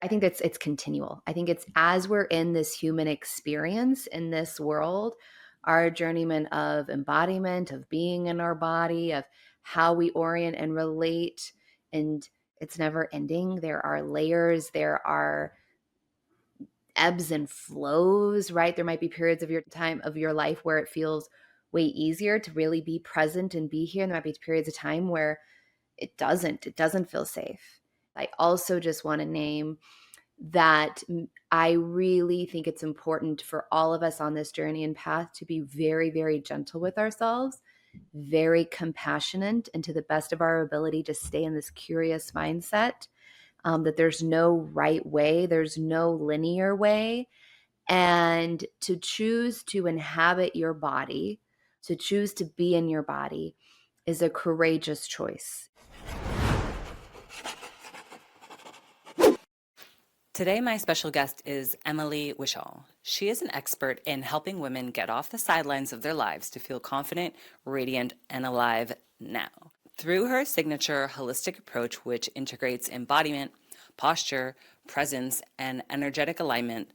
I think it's continual. I think it's as we're in this human experience in this world, our journeyman of embodiment, of being in our body, of how we orient and relate, and it's never ending. There are layers, there are ebbs and flows, right? There might be periods of your time of your life where it feels way easier to really be present and be here. And there might be periods of time where it doesn't feel safe. I also just want to name that I really think it's important for all of us on this journey and path to be very, very gentle with ourselves, very compassionate, and to the best of our ability to stay in this curious mindset, that there's no right way, there's no linear way. And to choose to inhabit your body, to choose to be in your body is a courageous choice. Today, my special guest is Emily Wishall. She is an expert in helping women get off the sidelines of their lives to feel confident, radiant, and alive now. Through her signature holistic approach, which integrates embodiment, posture, presence, and energetic alignment,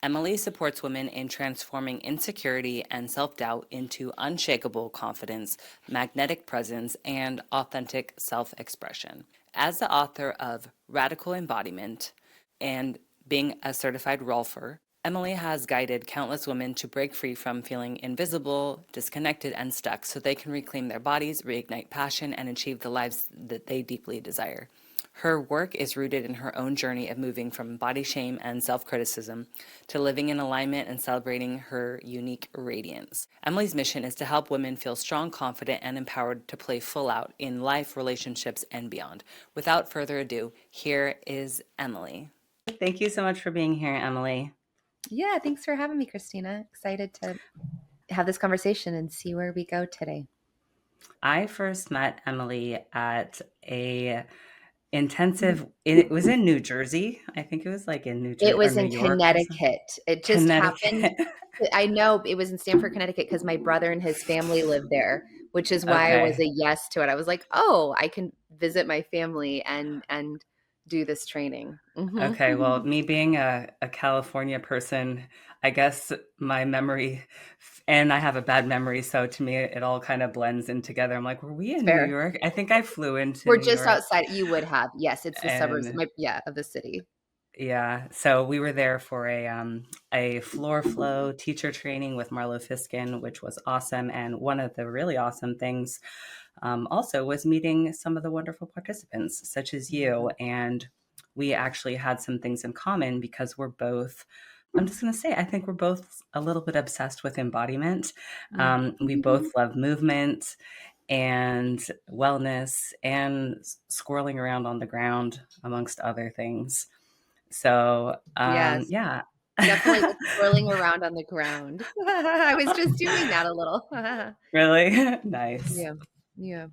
Emily supports women in transforming insecurity and self-doubt into unshakable confidence, magnetic presence, and authentic self-expression. As the author of Radical Embodiment, and being a certified rolfer, Emily has guided countless women to break free from feeling invisible, disconnected, and stuck so they can reclaim their bodies, reignite passion, and achieve the lives that they deeply desire. Her work is rooted in her own journey of moving from body shame and self-criticism to living in alignment and celebrating her unique radiance. Emily's mission is to help women feel strong, confident, and empowered to play full out in life, relationships, and beyond. Without further ado, here is Emily. Thank you so much for being here, Emily. Yeah, thanks for having me, Christina. Excited to have this conversation and see where we go today. I first met Emily at a intensive, it was in New Jersey. I think it was like in New It Jersey or was New in York or something. Connecticut. It just happened. Connecticut. I know it was in Stamford, Connecticut, because my brother and his family lived there, which is why I was Okay. a yes to it. I was like, oh, I can visit my family and do this training. Okay. Well, me being a California person, I guess my memory, and I have a bad memory. So to me, it all kind of blends in together. I'm like, were we in New Fair. York? I think I flew into We're New just York outside. You would have. Yes, it's the suburbs, and of the city. yeah, so we were there for a floor flow teacher training with Marlo Fiskin, which was awesome. And one of the really awesome things also was meeting some of the wonderful participants, such as you. And we actually had some things in common because we're both. I'm just going to say, I think we're both a little bit obsessed with embodiment. We both Mhm. love movement and wellness and swirling around on the ground, amongst other things. So, Yes, yeah. definitely the swirling around on the ground. I was just doing that a little. Really? Nice. Yeah, yeah.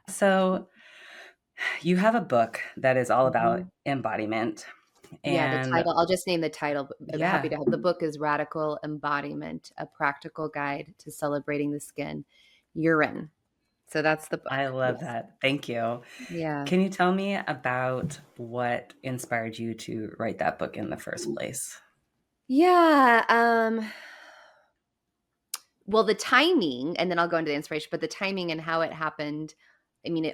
So, you have a book that is all about Mhm. embodiment. Yeah, the And title I'll just name the title, but I'm happy yeah, to help. The book is Radical Embodiment: A Practical Guide to Celebrating the Skin You're In. So that's the I book. love Yes. that. Thank you. Yeah. Can you tell me about what inspired you to write that book in the first place? Yeah, well, the timing, and then I'll go into the inspiration, but the timing and how it happened, I mean,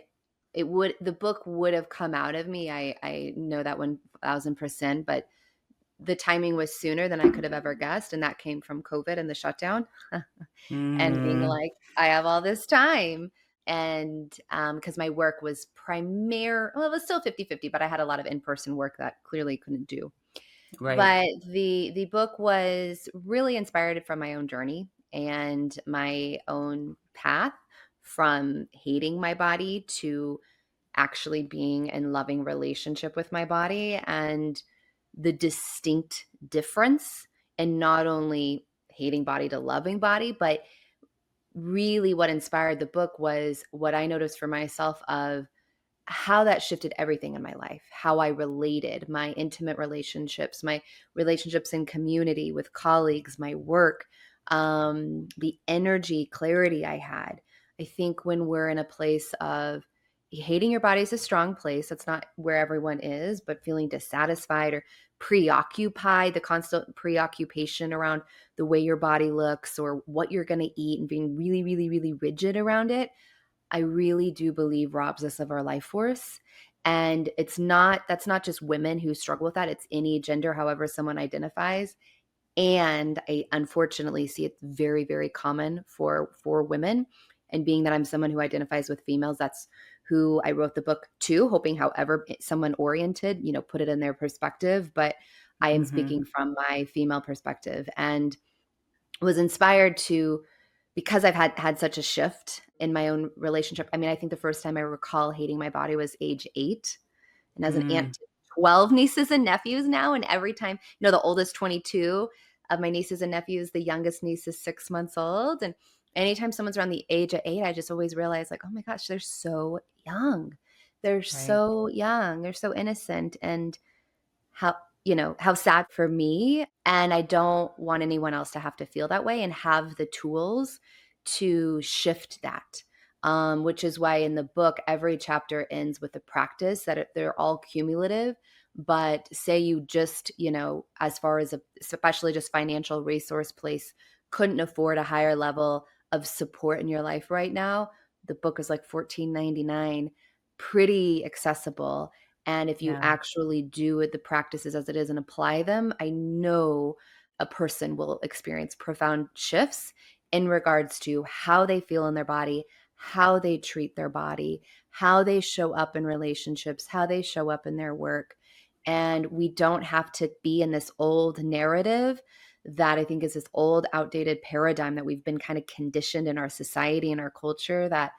the book would have come out of me. I know that 1000%, but the timing was sooner than I could have ever guessed, and that came from COVID and the shutdown, and being Mm, like, "I have all this time." And, because my work was well, it was still 50-50, but I had a lot of in-person work that clearly couldn't do. right. But the book was really inspired from my own journey and my own path from hating my body to actually being in loving relationship with my body, and the distinct difference in not only hating body to loving body, but really what inspired the book was what I noticed for myself of how that shifted everything in my life, how I related, my intimate relationships, my relationships in community with colleagues, my work, the energy, clarity I had. I think when we're in a place of hating your body is a strong place. That's not where everyone is, but feeling dissatisfied or preoccupied, the constant preoccupation around the way your body looks or what you're going to eat and being really, really, really rigid around it, I really do believe robs us of our life force. And that's not just women who struggle with that. It's any gender, however someone identifies. And I unfortunately see it's very, very common for women. And being that I'm someone who identifies with females, that's who I wrote the book to, hoping however someone oriented, put it in their perspective. But I am Mm-hmm. speaking from my female perspective and was inspired to, because I've had such a shift in my own relationship. I mean, I think the first time I recall hating my body was age 8. And as an aunt Mm, to 12 nieces and nephews now, and every time, the oldest 22 of my nieces and nephews, the youngest niece is 6 months old. And anytime someone's around the age of 8, I just always realize, like, oh my gosh, they're so young. They're right. so young. They're so innocent. And how sad for me. And I don't want anyone else to have to feel that way and have the tools to shift that. Which is why in the book, every chapter ends with a practice that they're all cumulative. But say you just, as far as especially just financial resource place, couldn't afford a higher level of support in your life right now, the book is like $14.99, pretty accessible. And if you Yeah. actually do the practices as it is and apply them, I know a person will experience profound shifts in regards to how they feel in their body, how they treat their body, how they show up in relationships, how they show up in their work. And we don't have to be in this old narrative that I think is this old, outdated paradigm that we've been kind of conditioned in our society and our culture, that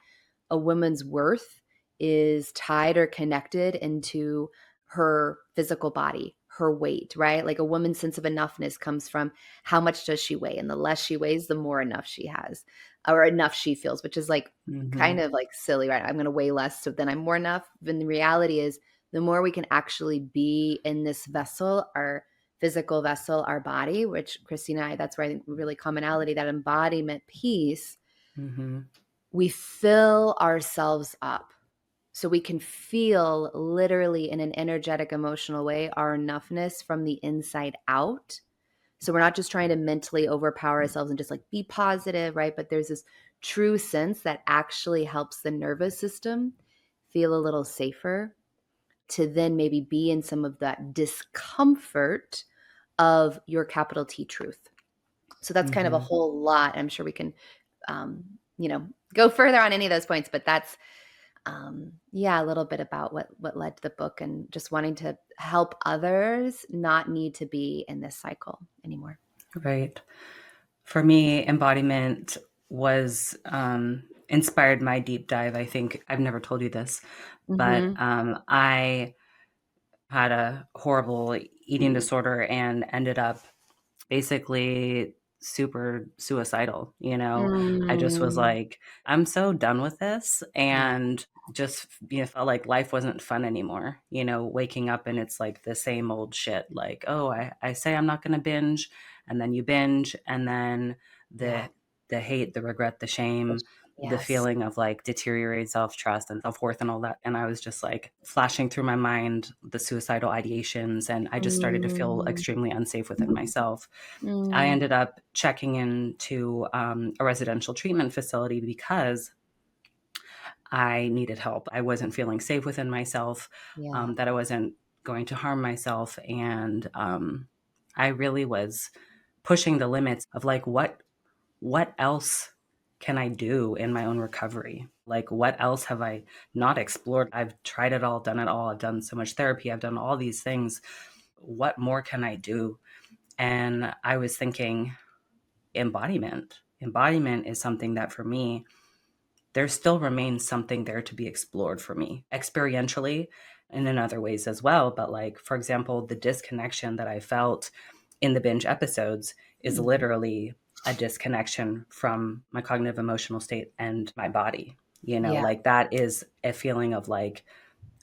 a woman's worth is tied or connected into her physical body, her weight, right? Like a woman's sense of enoughness comes from how much does she weigh? And the less she weighs, the more enough she has or enough she feels, which is like Mm-hmm. kind of like silly, right? I'm going to weigh less, so then I'm more enough. When the reality is, the more we can actually be in this vessel, our physical vessel, our body, which Christina and I, that's where I think really commonality, that embodiment piece, Mm-hmm. we fill ourselves up so we can feel literally in an energetic, emotional way our enoughness from the inside out. So we're not just trying to mentally overpower ourselves and just like be positive, right? But there's this true sense that actually helps the nervous system feel a little safer to then maybe be in some of that discomfort of your capital T truth. So that's kind of a Mm-hmm. whole lot. I'm sure we can, um, go further on any of those points, but that's yeah, a little bit about what led to the book and just wanting to help others not need to be in this cycle anymore. Right. For me, embodiment was inspired my deep dive. I think I've never told you this, but Mhm. I had a horrible eating disorder and ended up basically super suicidal. I just was Mm. like, I'm so done with this, Yeah. and just felt like life wasn't fun anymore. Waking up and it's like the same old shit, like, oh, I say I'm not going to binge, and then you binge, and then Yeah. the hate, the regret, the shame, the Yes. feeling of like deteriorated self-trust and self-worth and all that. And I was just like flashing through my mind the suicidal ideations, and I just started to feel Mm. extremely unsafe within myself. I Mm. ended up checking into a residential treatment facility because I needed help. I wasn't feeling safe within myself, Yeah. that I wasn't going to harm myself. And I really was pushing the limits of like, what else can I do in my own recovery? Like, what else have I not explored? I've tried it all, done it all. I've done so much therapy. I've done all these things. What more can I do? And I was thinking, embodiment. Embodiment is something that for me, there still remains something there to be explored for me experientially and in other ways as well. But, like, for example, the disconnection that I felt in the binge episodes is Mhm. literally a disconnection from my cognitive emotional state and my body. Yeah. Like that is a feeling of like,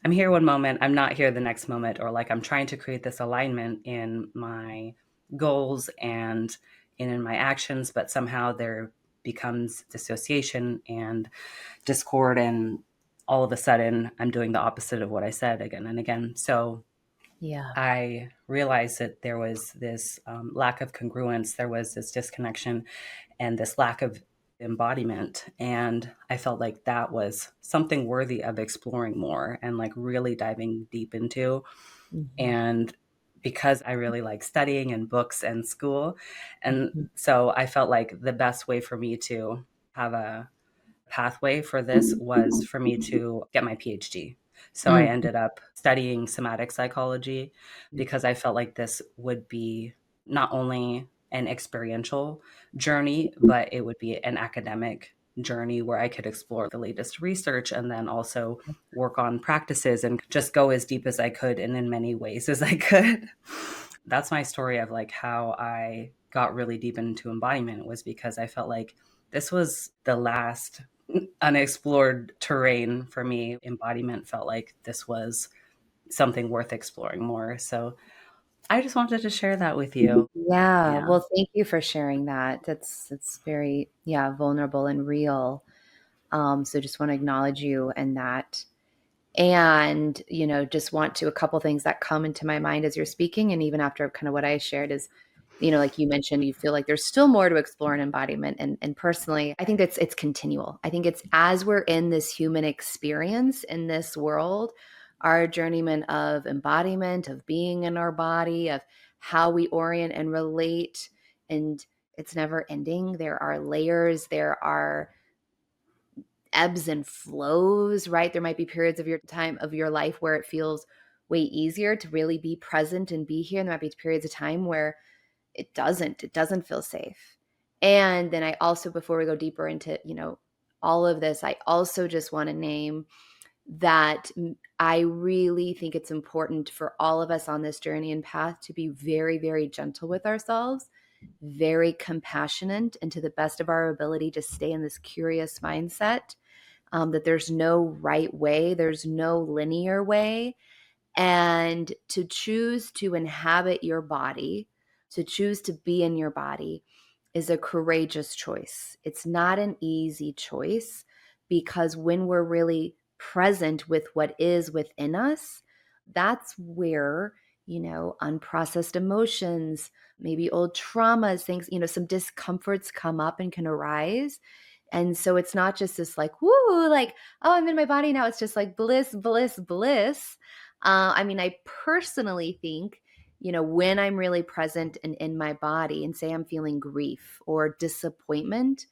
I'm here one moment, I'm not here the next moment, or like I'm trying to create this alignment in my goals and in my actions, but somehow there becomes dissociation and discord and all of a sudden I'm doing the opposite of what I said again and again. So Yeah. I realized that there was this lack of congruence, there was this disconnection, and this lack of embodiment. And I felt like that was something worthy of exploring more and like really diving deep into. Mhm. And because I really like studying and books and school, and Mhm. so I felt like the best way for me to have a pathway for this was for me to get my PhD. So I Mhm. ended up studying somatic psychology because I felt like this would be not only an experiential journey, but it would be an academic journey where I could explore the latest research and then also work on practices and just go as deep as I could and in many ways as I could. That's my story of like how I got really deep into embodiment was because I felt like this was the last unexplored terrain for me. Embodiment felt like this was something worth exploring more. So I just wanted to share that with you. Yeah, Yeah. well, thank you for sharing that. That's very, yeah, vulnerable and real. So just want to acknowledge you and that. And, just want to a couple things that come into my mind as you're speaking, and even after kind of what I shared is, like you mentioned, you feel like there's still more to explore in embodiment. And personally, I think it's continual. I think it's as we're in this human experience in this world, our journeyman of embodiment, of being in our body, of how we orient and relate. And it's never ending. There are layers, there are ebbs and flows, right? There might be periods of your time of your life where it feels way easier to really be present and be here. And there might be periods of time where it doesn't feel safe. And then I also, before we go deeper into, all of this, I also just want to name that I really think it's important for all of us on this journey and path to be very, very gentle with ourselves, very compassionate, and to the best of our ability to stay in this curious mindset, that there's no right way, there's no linear way. And to choose to inhabit your body, to choose to be in your body, is a courageous choice. It's not an easy choice because when we're really present with what is within us, that's where, unprocessed emotions, maybe old traumas, things, some discomforts come up and can arise. And so it's not just this like, woo, like, oh, I'm in my body now. It's just like bliss, bliss, bliss. I personally think, when I'm really present and in my body and say I'm feeling grief or disappointment,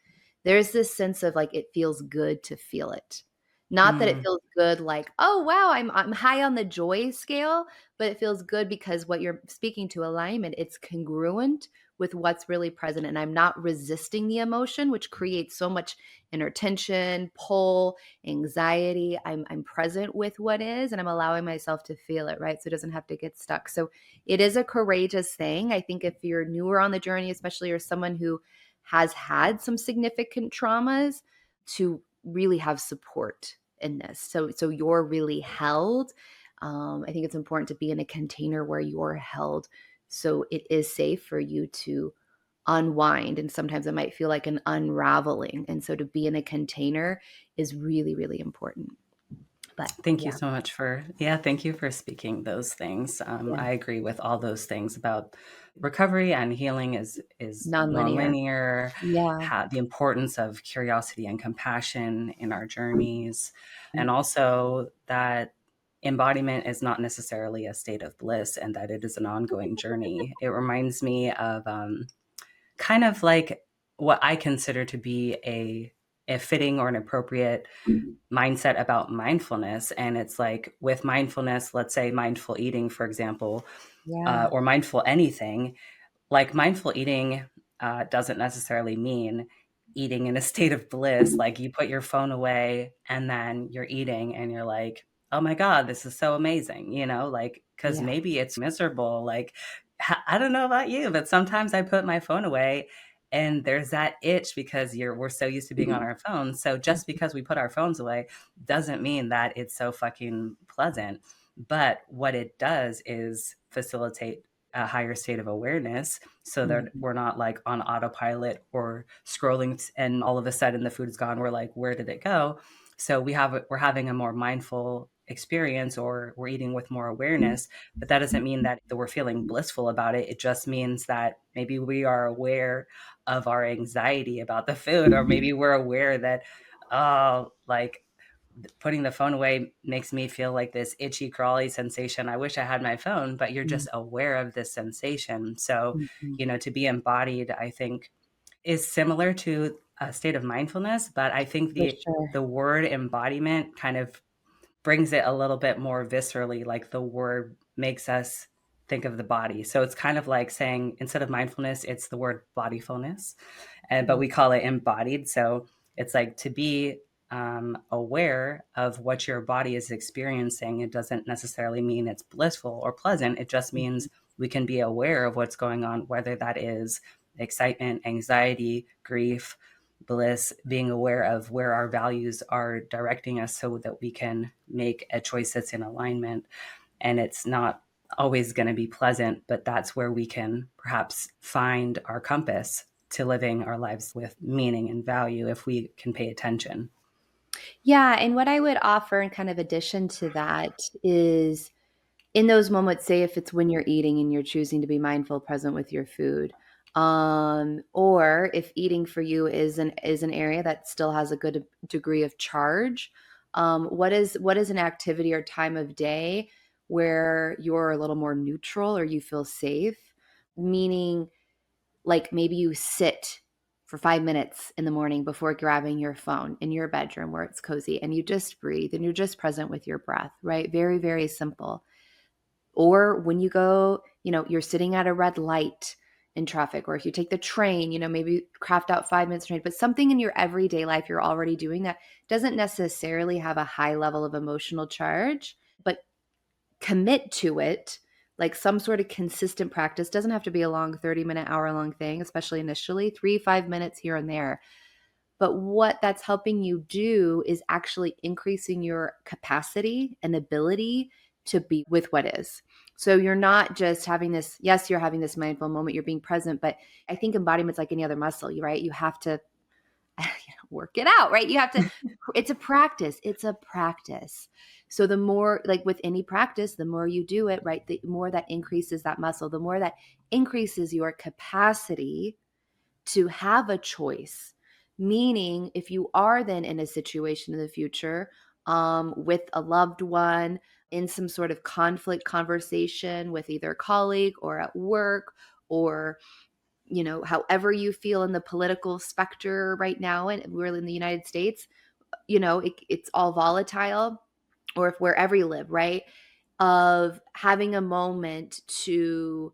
there's this sense of like it feels good to feel it. Not that it Mm, feels good like, oh wow, I'm high on the joy scale, but it feels good because what you're speaking to alignment, it's congruent with what's really present. And I'm not resisting the emotion, which creates so much inner tension, pull, anxiety. I'm present with what is and I'm allowing myself to feel it, right? So it doesn't have to get stuck. So it is a courageous thing. I think if you're newer on the journey, especially or someone who has had some significant traumas, to really have support in this. So you're really held. I think it's important to be in a container where you're held so it is safe for you to unwind. And sometimes it might feel like an unraveling. And so to be in a container is really, really important. But thank you yeah, so much for, yeah, thank you for speaking those things. yeah, I agree with all those things about recovery and healing is nonlinear. nonlinear, Yeah. the importance of curiosity and compassion in our journeys, and also that embodiment is not necessarily a state of bliss and that it is an ongoing journey. It reminds me of kind of like what I consider to be a fitting or an appropriate mindset about mindfulness. And it's like with mindfulness, let's say mindful eating, for example, Yeah. or mindful anything, like mindful eating doesn't necessarily mean eating in a state of bliss. Like you put your phone away and then you're eating and you're like, oh my God, this is so amazing, like, because Yeah. maybe it's miserable. Like, I don't know about you, but sometimes I put my phone away and there's that itch because we're so used to being on our phones. So just because we put our phones away doesn't mean that it's so fucking pleasant. But what it does is facilitate a higher state of awareness so that Mhm. we're not like on autopilot or scrolling and all of a sudden the food's gone. We're like, where did it go? So we're having a more mindful experience, or we're eating with more awareness, but that doesn't mean that we're feeling blissful about it. It just means that maybe we are aware of our anxiety about the food, or maybe we're aware that, oh, like putting the phone away makes me feel like this itchy crawly sensation. I wish I had my phone, but you're just aware of this sensation. So, Mhm. to be embodied, I think, is similar to a state of mindfulness, but I think For the sure. word embodiment kind of brings it a little bit more viscerally, like the word makes us think of the body. So it's kind of like saying, instead of mindfulness, it's the word bodyfulness, and but Mm. we call it embodied. So it's like to be aware of what your body is experiencing. It doesn't necessarily mean it's blissful or pleasant. It just means we can be aware of what's going on, whether that is excitement, anxiety, grief, bliss, being aware of where our values are directing us so that we can make a choice that's in alignment. And it's not always going to be pleasant, but that's where we can perhaps find our compass to living our lives with meaning and value if we can pay attention. Yeah, and what I would offer in kind of addition to that is in those moments, say if it's when you're eating and you're choosing to be mindful, present with your food, or if eating for you is an area that still has a good degree of charge, what is an activity or time of day where you're a little more neutral or you feel safe? Meaning, like maybe you sit for 5 minutes in the morning before grabbing your phone in your bedroom where it's cozy and you just breathe and you're just present with your breath, right? Very, very simple. Or when you go, you're sitting at a red light in traffic, or if you take the train, maybe craft out 5 minutes train, but something in your everyday life you're already doing that doesn't necessarily have a high level of emotional charge, but commit to it, like some sort of consistent practice. Doesn't have to be a long 30-minute, hour-long thing, especially initially, 3, 5 minutes here and there. But what that's helping you do is actually increasing your capacity and ability to be with what is. So you're not just having this, yes, you're having this mindful moment, you're being present, but I think embodiment's like any other muscle, right? You have to work it out, right? You have to, it's a practice. It's a practice. So the more, like with any practice, the more you do it, right? The more that increases that muscle, the more that increases your capacity to have a choice. Meaning, if you are then in a situation in the future with a loved one, in some sort of conflict conversation with either a colleague or at work, or however you feel in the political specter right now, and we're in the United States, it's all volatile, or if wherever you live, right? Of having a moment to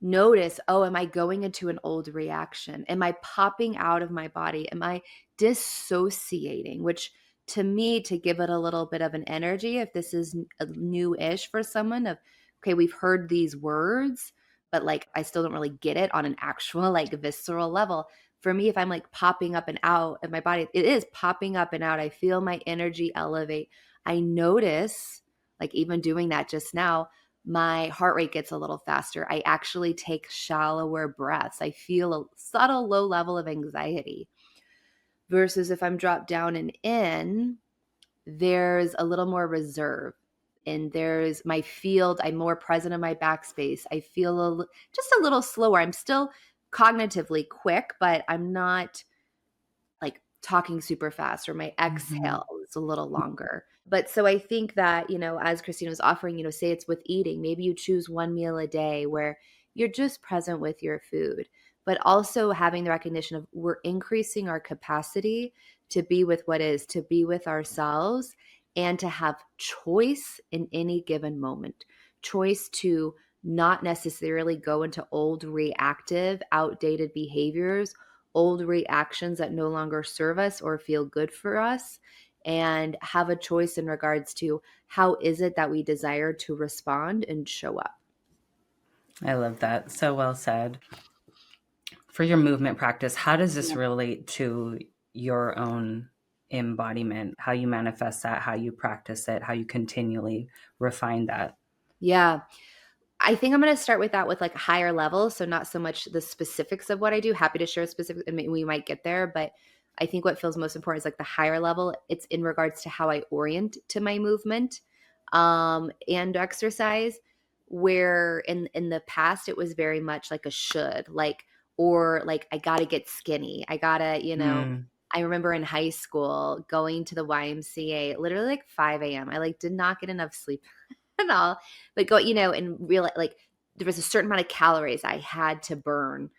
notice, oh, am I going into an old reaction? Am I popping out of my body? Am I dissociating? Which to me, to give it a little bit of an energy, if this is a new-ish for someone of, okay, we've heard these words, but like I still don't really get it on an actual like visceral level. For me, if I'm like popping up and out of my body, it is popping up and out. I feel my energy elevate. I notice, like even doing that just now, my heart rate gets a little faster. I actually take shallower breaths. I feel a subtle low level of anxiety. Versus if I'm dropped down and in, there's a little more reserve. And there's my field. I'm more present in my backspace. I feel just a little slower. I'm still cognitively quick, but I'm not like talking super fast, or my Mhm. exhale is a little longer. But so I think that, as Christine was offering, say it's with eating, maybe you choose one meal a day where you're just present with your food, but also having the recognition of we're increasing our capacity to be with what is, to be with ourselves, and to have choice in any given moment. Choice to not necessarily go into old reactive, outdated behaviors, old reactions that no longer serve us or feel good for us, and have a choice in regards to how is it that we desire to respond and show up. I love that. So well said. For your movement practice, how does this Yeah. relate to your own embodiment? How you manifest that, how you practice it, how you continually refine that? Yeah. I think I'm going to start with that with like a higher level. So not so much the specifics of what I do. Happy to share specifics, and we might get there, but I think what feels most important is like the higher level. It's in regards to how I orient to my movement and exercise, where in the past it was very much like a should, like, or like I got to get skinny. I got to, Mm. I remember in high school going to the YMCA literally like 5 a.m. I like did not get enough sleep at all, but go, and real like there was a certain amount of calories I had to burn,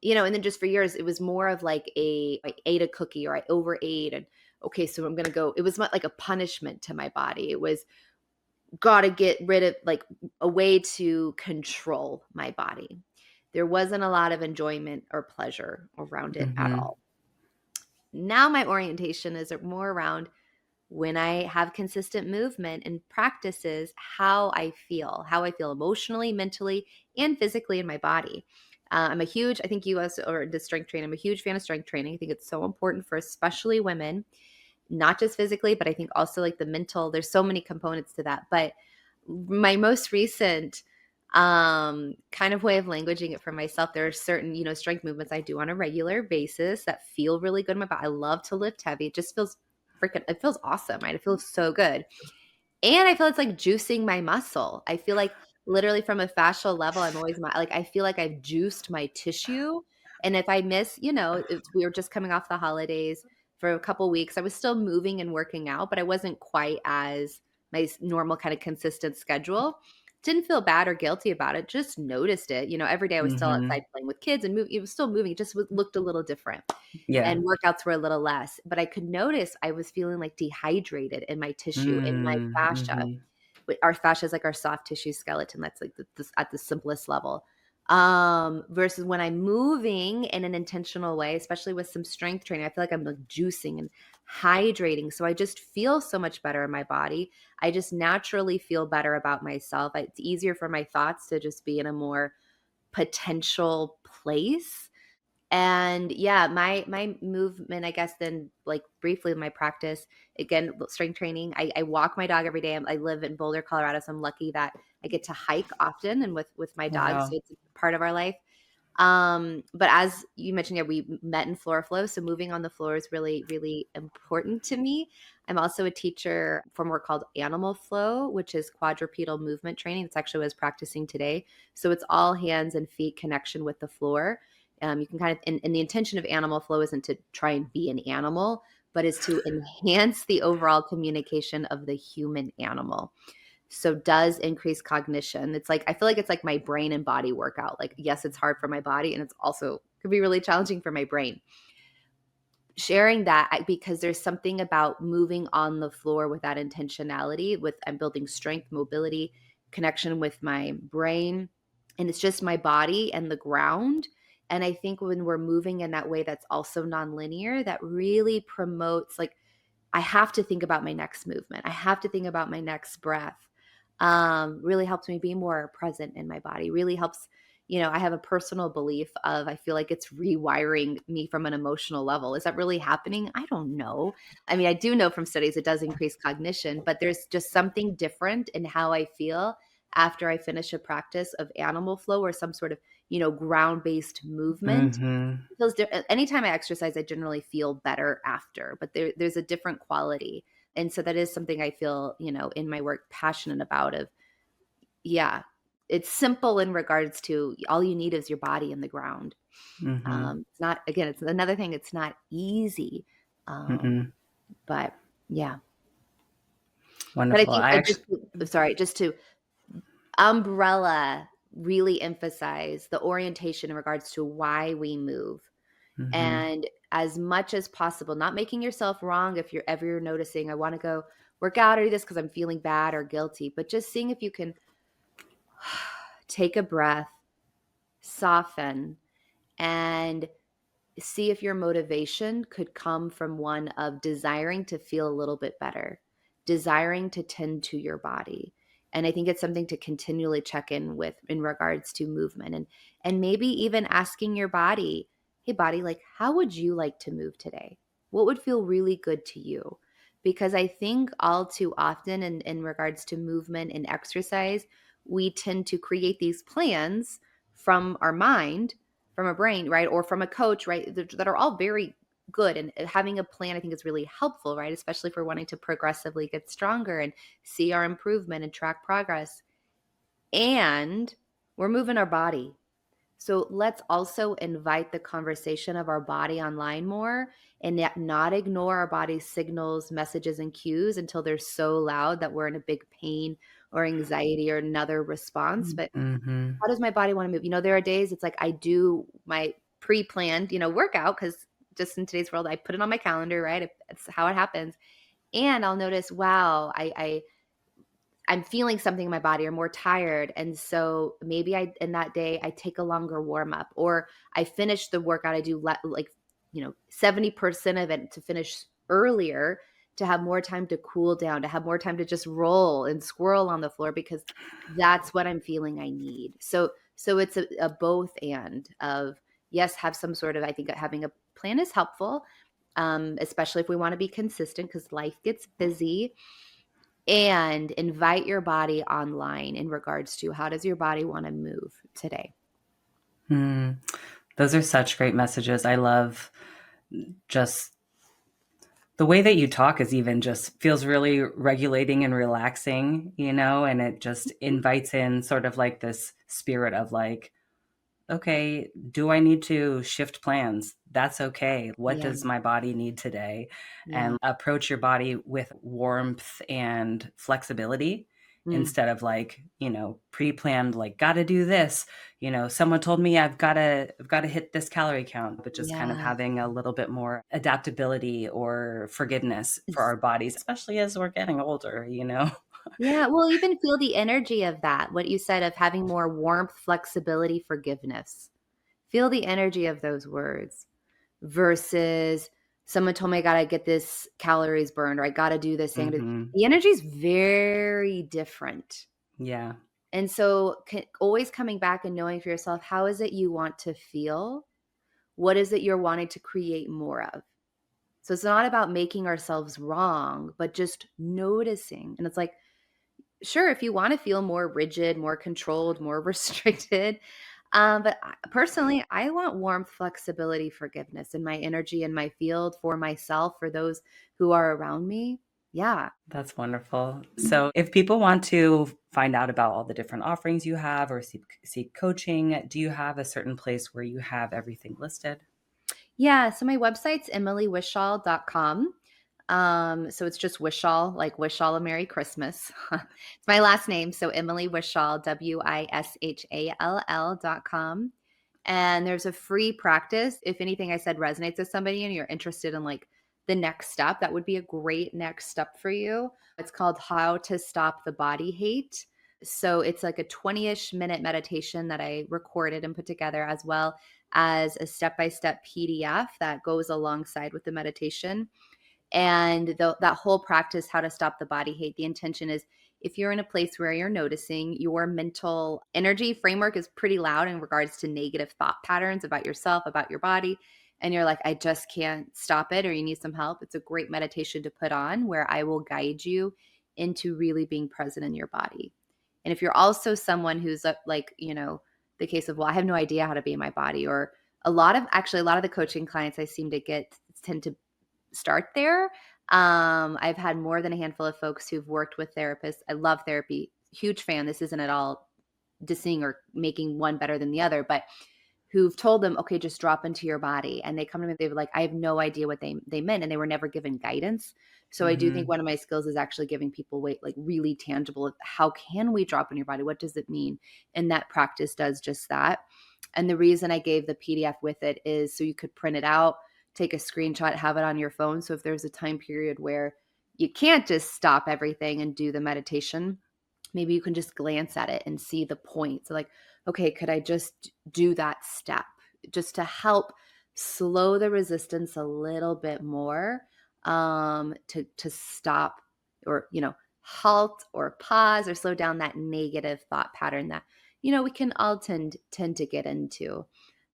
and then just for years, it was more of like I ate a cookie or I overate and okay, so I'm gonna go. It was not like a punishment to my body. It was gotta get rid of like a way to control my body. There wasn't a lot of enjoyment or pleasure around it at Mhm. all. Now my orientation is more around when I have consistent movement and practices, how I feel emotionally, mentally, and physically in my body. I'm a huge, I think you also are the strength training. I'm a huge fan of strength training. I think it's so important for especially women, not just physically, but I think also like the mental. There's so many components to that. But my most recent kind of way of languaging it for myself, there are certain, strength movements I do on a regular basis that feel really good in my body. I love to lift heavy. It just feels freaking, it feels awesome, right? It feels so good. And I feel it's like juicing my muscle. I feel like literally from a fascial level, I'm always like I feel like I've juiced my tissue. And if I miss, we were just coming off the holidays for a couple weeks. I was still moving and working out, but I wasn't quite as my normal kind of consistent schedule. Didn't feel bad or guilty about it. Just noticed it. Every day I was still outside Mhm. playing with kids and it was still moving. It just looked a little different Yeah. and workouts were a little less, but I could notice I was feeling like dehydrated in my tissue, in my Mm. fascia. Mhm. Our fascia is like our soft tissue skeleton. That's like at the simplest level. Versus when I'm moving in an intentional way, especially with some strength training, I feel like I'm like juicing and hydrating. So I just feel so much better in my body. I just naturally feel better about myself. It's easier for my thoughts to just be in a more potential place. And yeah, my movement, I guess, then like briefly my practice, again, strength training. I walk my dog every day. I live in Boulder, Colorado, so I'm lucky that I get to hike often and with my dog. So Wow. it's a part of our life. But as you mentioned, yeah, we met in floor flow. So moving on the floor is really, really important to me. I'm also a teacher from work called Animal Flow, which is quadrupedal movement training. It's actually what I was practicing today. So it's all hands and feet connection with the floor. You can kind of, and the intention of Animal Flow isn't to try and be an animal, but is to enhance the overall communication of the human animal. So does increase cognition. It's like I feel like it's like my brain and body workout. Like yes, it's hard for my body and it's also could be really challenging for my brain. Sharing that because there's something about moving on the floor with that intentionality with I'm building strength, mobility, connection with my brain, and it's just my body and the ground. And I think when we're moving in that way that's also nonlinear, that really promotes like I have to think about my next movement. I have to think about my next breath. Really helps me be more present in my body. Really helps, I have a personal belief of I feel like it's rewiring me from an emotional level. Is that really happening? I don't know. I mean, I do know from studies it does increase cognition, but there's just something different in how I feel after I finish a practice of animal flow or some sort of, ground-based movement. Mhm. It feels anytime I exercise, I generally feel better after, but there's a different quality. And so that is something I feel, in my work passionate about of, yeah, it's simple in regards to all you need is your body and the ground. Mhm. It's not, again, it's another thing. It's not easy. Um, Mm-mm. but yeah, but I Wonderful. think I just, actually sorry, just to umbrella really emphasize the orientation in regards to why we move. Mhm. And as much as possible, not making yourself wrong if you're ever noticing, I want to go work out or do this because I'm feeling bad or guilty, but just seeing if you can take a breath, soften, and see if your motivation could come from one of desiring to feel a little bit better, desiring to tend to your body. And I think it's something to continually check in with in regards to movement and maybe even asking your body, "Hey body, like how would you like to move today? What would feel really good to you?" Because I think all too often in regards to movement and exercise, we tend to create these plans from our mind, from a brain, right? Or from a coach, right? That are all very good. And having a plan, I think, is really helpful, right? Especially if we're wanting to progressively get stronger and see our improvement and track progress. And we're moving our body. So let's also invite the conversation of our body online more, and yet not ignore our body's signals, messages, and cues until they're so loud that we're in a big pain or anxiety or another response. But Mm-hmm. how does my body want to move? There are days it's like I do my pre-planned, workout, because just in today's world, I put it on my calendar, right? It's how it happens. And I'll notice, wow, I'm feeling something in my body or more tired. And so maybe in that day, I take a longer warm up, or I finish the workout. I do 70% of it to finish earlier, to have more time to cool down, to have more time to just roll and squirrel on the floor, because that's what I'm feeling I need. So it's a both and of, yes, have some sort of, I think having a plan is helpful, especially if we want to be consistent because life gets busy, and invite your body online in regards to how does your body want to move today. Mm. Those are such great messages. I love just the way that you talk is even just feels really regulating and relaxing, and it just invites in sort of like this spirit of like, okay, do I need to shift plans? That's okay. What Yeah, does my body need today? yeah. And approach your body with warmth and flexibility Mm, instead of like, pre-planned, like, gotta do this. Someone told me I've got to hit this calorie count, but just kind of yeah. having a little bit more adaptability or forgiveness for It's- our bodies, especially as we're getting older. yeah, well, even feel the energy of that. What you said of having more warmth, flexibility, forgiveness. Feel the energy of those words versus someone told me I got to get this calories burned, or I got to do this thing. Hmm. The energy is very different. Yeah, And so always coming back and knowing for yourself, how is it you want to feel? What is it you're wanting to create more of? So it's not about making ourselves wrong, but just noticing. And it's like, sure, if you want to feel more rigid, more controlled, more restricted. But personally, I want warmth, flexibility, forgiveness in my energy, in my field, for myself, for those who are around me. Yeah. that's wonderful. So, if people want to find out about all the different offerings you have or seek coaching, do you have a certain place where you have everything listed? Yeah. So my website's emilywishall.com. So it's just Wishall, like Wishall a Merry Christmas. It's my last name. So Emily Wishall, WISHALL.com. And there's a free practice. If anything I said resonates with somebody and you're interested in like the next step, that would be a great next step for you. It's called How to Stop the Body Hate. So it's like a 20-ish minute meditation that I recorded and put together, as well as a step-by-step PDF that goes alongside with the meditation. And that whole practice, how to stop the body hate, the intention is, if you're in a place where you're noticing your mental energy framework is pretty loud in regards to negative thought patterns about yourself, about your body, and you're like, I just can't stop it, or you need some help, it's a great meditation to put on where I will guide you into really being present in your body. And if you're also someone who's like, the case of, well, I have no idea how to be in my body, or a lot of the coaching clients I seem to get tend to start there. I've had more than a handful of folks who've worked with therapists. I love therapy, huge fan. This isn't at all dissing or making one better than the other, but who've told them, okay, just drop into your body. And they come to me, they were like, I have no idea what they meant. And they were never given guidance. So I do think Hmm. one of my skills is actually giving people like really tangible, how can we drop in your body? What does it mean? And that practice does just that. And the reason I gave the PDF with it is so you could print it out, take a screenshot, have it on your phone. So if there's a time period where you can't just stop everything and do the meditation, maybe you can just glance at it and see the point. So like, okay, could I just do that step just to help slow the resistance a little bit more, to stop, or halt or pause or slow down that negative thought pattern that we can all tend to get into.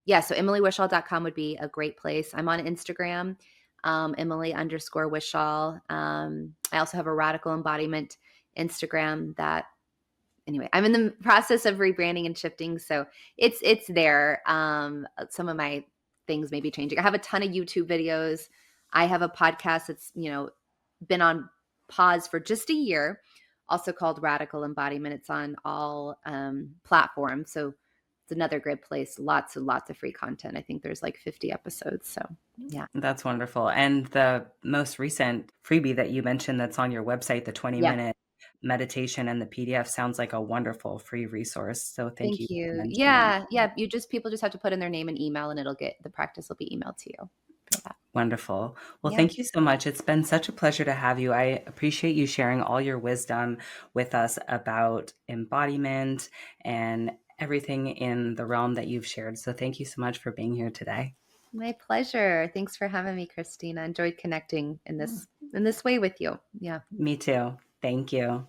Yeah, so emilywishall.com would be a great place. I'm on Instagram, Emily_Wishall. I also have a Radical Embodiment Instagram that, anyway, I'm in the process of rebranding and shifting, so it's there. Some of my things may be changing. I have a ton of YouTube videos. I have a podcast that's, been on pause for just a year, also called Radical Embodiment. It's on all platforms. So it's another great place. Lots and lots of free content. I think there's like 50 episodes. So yeah. That's wonderful. And the most recent freebie that you mentioned that's on your website, the 20-minute meditation and the PDF, sounds like a wonderful free resource. So thank Thank you for you. mentioning. Yeah. Yeah. People just have to put in their name and email, and the practice will be emailed to you for that. Wonderful. Well, Yeah. thank you so much. It's been such a pleasure to have you. I appreciate you sharing all your wisdom with us about embodiment and everything in the realm that you've shared. So thank you so much for being here today. My pleasure. Thanks for having me, Christina. Enjoyed connecting in this way with you. Yeah. Me too. Thank you.